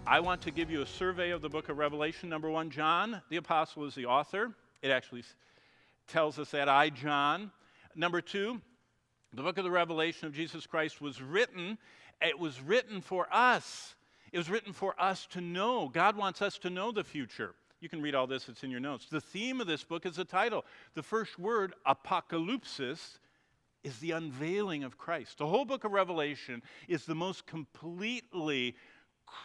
I want to give you a survey of the book of Revelation. Number one, John, the apostle, is the author. It actually tells us that, I, John. Number two, the book of the Revelation of Jesus Christ was written. It was written for us. It was written for us to know. God wants us to know the future. You can read all this, it's in your notes. The theme of this book is the title. The first word, apocalypsis, is the unveiling of Christ. The whole book of Revelation is the most completely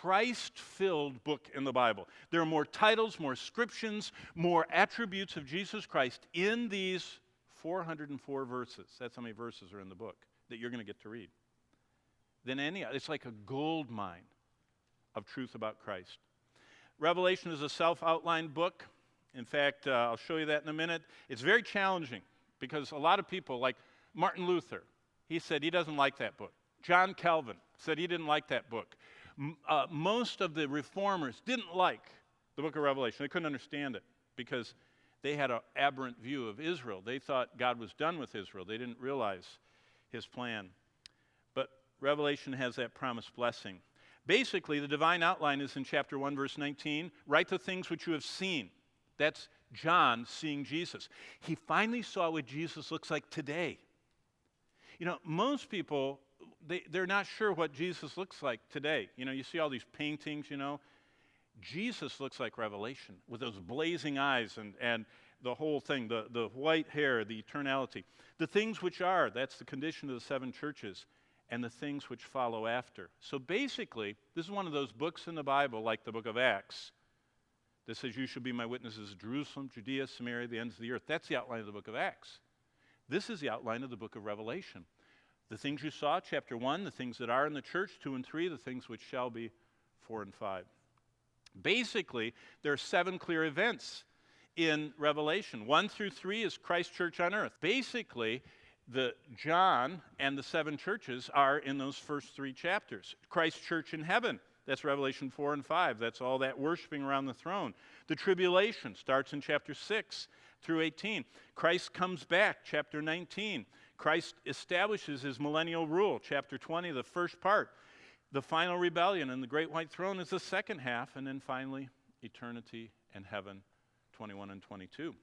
Christ-filled book in the Bible. There are more titles, more descriptions, more attributes of Jesus Christ in these 404 verses. That's how many verses are in the book that you're going to get to read. Than any other. It's like a gold mine of truth about Christ. Revelation is a self-outlined book. In fact, I'll show you that in a minute. It's very challenging because a lot of people, like Martin Luther, he said he doesn't like that book. John Calvin said he didn't like that book. Most of the reformers didn't like the book of Revelation. They couldn't understand it because they had an aberrant view of Israel. They thought God was done with Israel. They didn't realize his plan. But Revelation has that promised blessing. Basically, the divine outline is in chapter 1, verse 19. Write the things which you have seen. That's John seeing Jesus. He finally saw what Jesus looks like today. You know, most people, they're not sure what Jesus looks like today. You know, you see all these paintings, you know. Jesus looks like Revelation with those blazing eyes and the whole thing, the white hair, the eternality. The things which are, that's the condition of the seven churches, and the things which follow after. So basically, this is one of those books in the Bible, like the book of Acts, that says, you shall be my witnesses in Jerusalem, Judea, Samaria, the ends of the earth. That's the outline of the book of Acts. This is the outline of the book of Revelation. The things you saw, chapter 1, the things that are in the church, 2 and 3, the things which shall be, 4 and 5. Basically, there are 7 clear events in Revelation. 1 through 3 is Christ's church on earth. Basically, the John and the 7 churches are in those first 3 chapters. Christ's church in heaven, that's Revelation 4 and 5. That's all that worshiping around the throne. The tribulation starts in chapter 6 through 18. Christ comes back, chapter 19. Christ establishes his millennial rule, chapter 20, the first part. The final rebellion and the great white throne is the second half, and then finally, eternity and heaven, 21 and 22.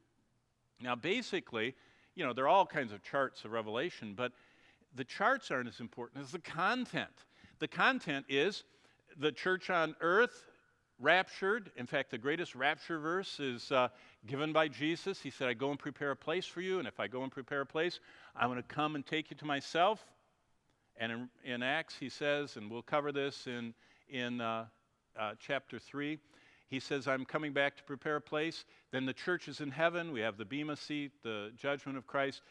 Now, basically, you know, there are all kinds of charts of Revelation, but the charts aren't as important as the content. The content is the church on earth, raptured. In fact, the greatest rapture verse is given by Jesus. He said, I go and prepare a place for you, and if I go and prepare a place, I'm going to come and take you to myself. And in Acts, he says, and we'll cover this in chapter 3, he says, I'm coming back to prepare a place. Then the church is in heaven. We have the Bema seat, the judgment of Christ,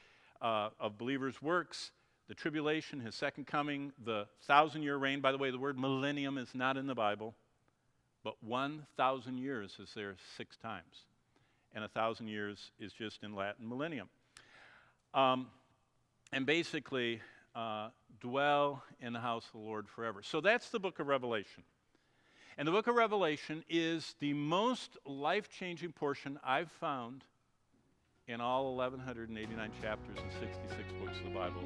of believers' works, the tribulation, his second coming, the 1,000-year reign. By the way, the word millennium is not in the Bible, but 1,000 years is there 6 times. And 1,000 years is just in Latin millennium. And basically, dwell in the house of the Lord forever. So that's the book of Revelation. And the book of Revelation is the most life-changing portion I've found in all 1,189 chapters and 66 books of the Bible.